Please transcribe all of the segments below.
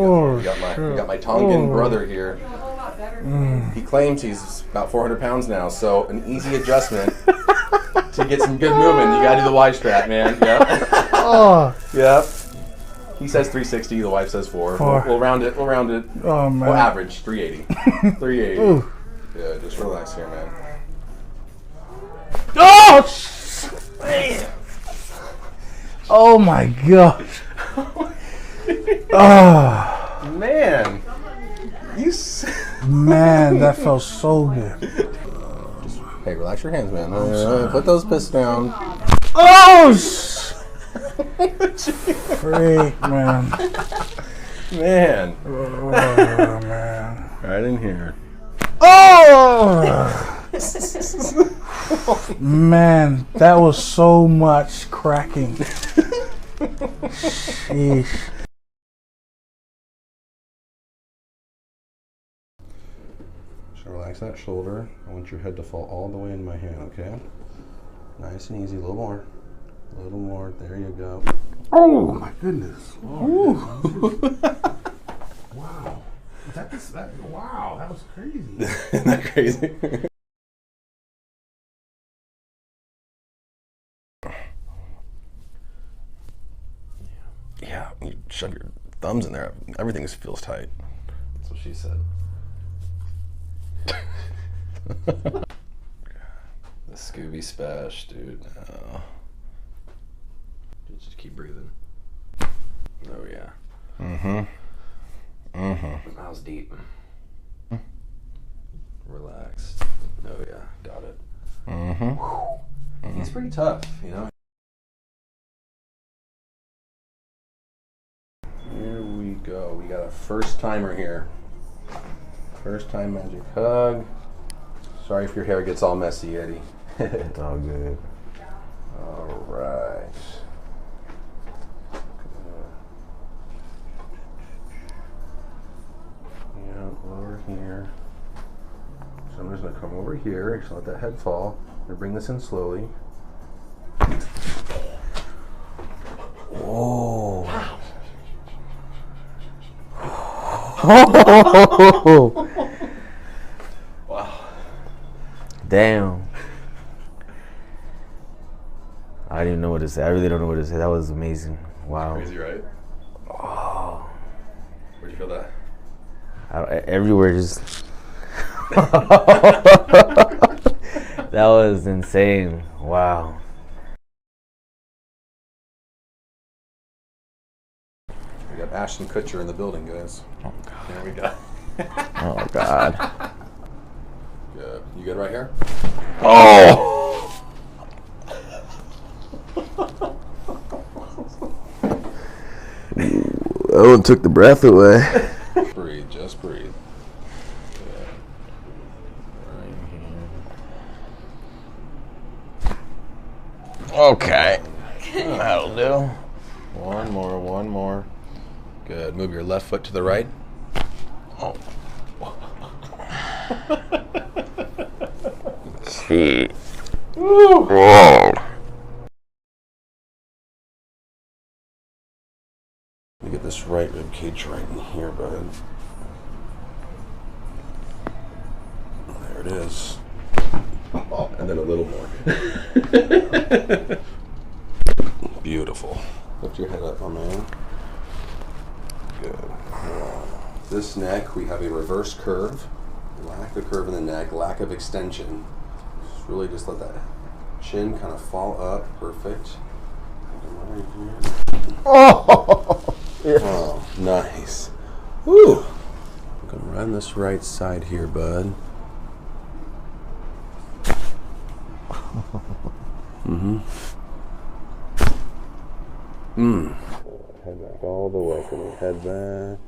You got my Tongan brother here. He claims he's about 400 pounds now, so an easy adjustment to get some good movement. You gotta do the Y strap, man. Yep. Yep. He says 360. The wife says 4. We'll round it. Oh man. We'll average 380. 380. Ooh. Yeah, just relax here, man. Oh! Oh my gosh. Oh man. Man, that felt so good. Hey, relax your hands, man. Put those fists down. Oh! Freak, man. Man. Oh, man. Right in here. Oh! Man, that was so much cracking. Sheesh. So relax that shoulder. I want your head to fall all the way in my hand, okay? Nice and easy. A little more. A little more. There you go. Oh my goodness. Oh, wow. Wow, that was crazy. Isn't that crazy? Yeah, you shove your thumbs in there. Everything feels tight. That's what she said. The Scooby Spash, dude. Just keep breathing. Oh yeah. That was deep. Relaxed. Oh yeah, got it. He's pretty tough, you know. Here we go. We got a first timer here. First time magic hug. Sorry if your hair gets all messy, Eddie. It's all good. All right. Yeah, over here. So I'm just gonna come over here. Just let that head fall. I'm gonna bring this in slowly. Whoa. Wow. Damn. I didn't even know what to say. I really don't know what to say. That was amazing. Wow. Crazy, right? Oh. Where'd you feel that? Everywhere, just. That was insane. Wow. We got Ashton Kutcher in the building, guys. Oh, God. There we go. Oh, God. Good. You good right here? Oh! That one took the breath away. Breathe, just breathe. Good. Right here. Okay. That'll do. One more. Good. Move your left foot to the right. Oh. Sweet. Whoa. Let me get this right rib cage right in here, bud. There it is. Oh, and then a little more. Beautiful. Lift your head up, my man. Good. This neck, we have a reverse curve. Lack of curve in the neck, lack of extension. Just really just let that chin kind of fall up. Perfect. Oh! Yes. Oh, nice. Woo! I'm gonna run this right side here, bud. Head back all the way for me. Head back.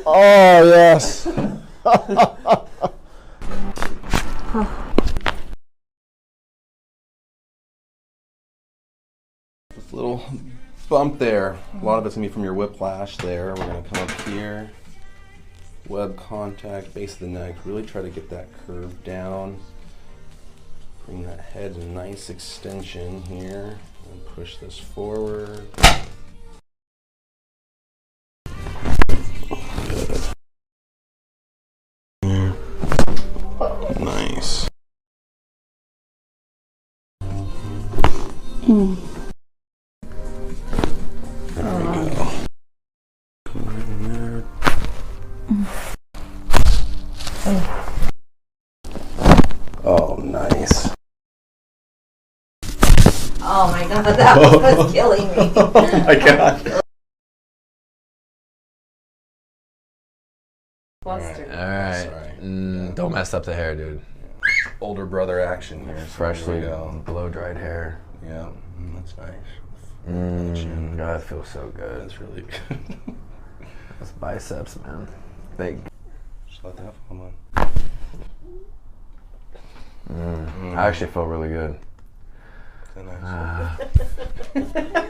Oh, yes. This little bump there. A lot of it's gonna be from your whiplash there. We're gonna come up here. Web contact, base of the neck. Really try to get that curve down. Bring that head a nice extension here and push this forward. Good. Nice. There we go. Come right in there. Oh, nice. Oh my god, that was killing me. Oh my god. Flustered. All right. Sorry. Don't mess up the hair, dude. Older brother action here. So Freshly here we go. blow-dried hair. Yeah, that's nice. God, that feels so good. That's really good. Those biceps, man. Big. Just let that come on. I actually feel really good. Nice.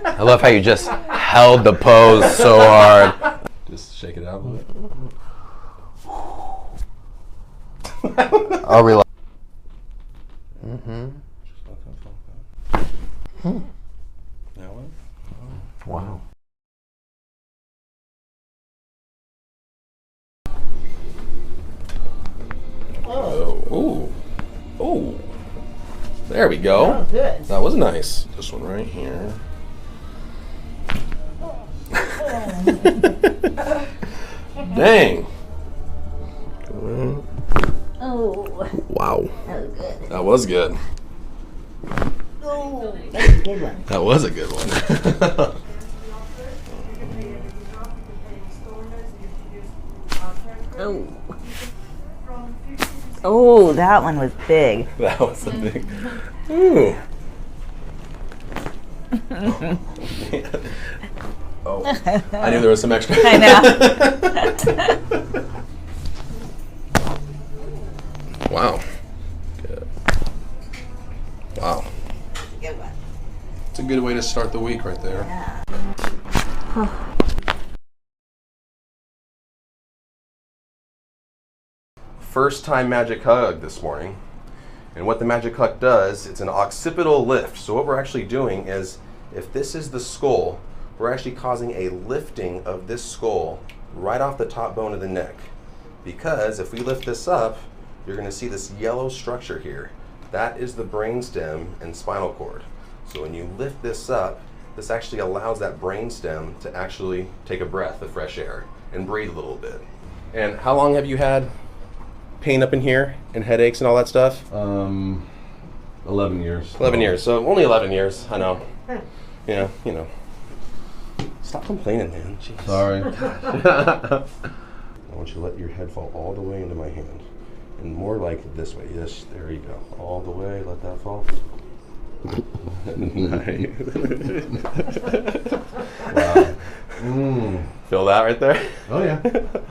I love how you just held the pose so hard. Just shake it out a little bit. I'll relax. Just let that fall down. That one? Wow. Oh, ooh. Oh. There we go. Oh, good. That was nice. This one right here. Dang. Oh, Wow. that was good. That was good. Oh, that's a good one. That was a good one. Oh. Oh, that one was big. That was a big. Ooh. Oh, I knew there was some extra. I know. Wow. Good. Wow. Good one. It's a good way to start the week right there. Yeah. First time magic hug this morning. And what the magic hug does, it's an occipital lift. So what we're actually doing is, if this is the skull, we're actually causing a lifting of this skull right off the top bone of the neck. Because if we lift this up, you're going to see this yellow structure here. That is the brainstem and spinal cord. So when you lift this up, this actually allows that brainstem to actually take a breath of fresh air and breathe a little bit. And how long have you had pain up in here and headaches and all that stuff? 11 years. 11 years. So only 11 years. I know. Yeah, you know. Stop complaining, man. Jeez. Sorry. I want you to let your head fall all the way into my hand. And more like this way. Yes, there you go. All the way. Let that fall. Nice. Wow. Feel that right there? Oh yeah.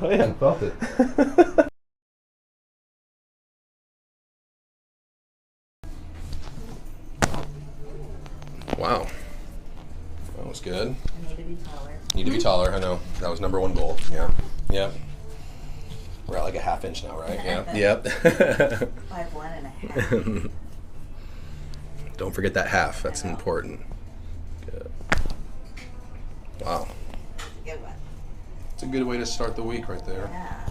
Oh, yeah. I felt it. Wow. That was good. I need to be taller. Need to be taller. I know. That was #1 goal. Yeah. Yep. We're at like a ½ inch now, right? Yeah. Yep. 5'1.5". Don't forget that half. That's important. Good. Wow. Good one. It's a good way to start the week right there. Yeah.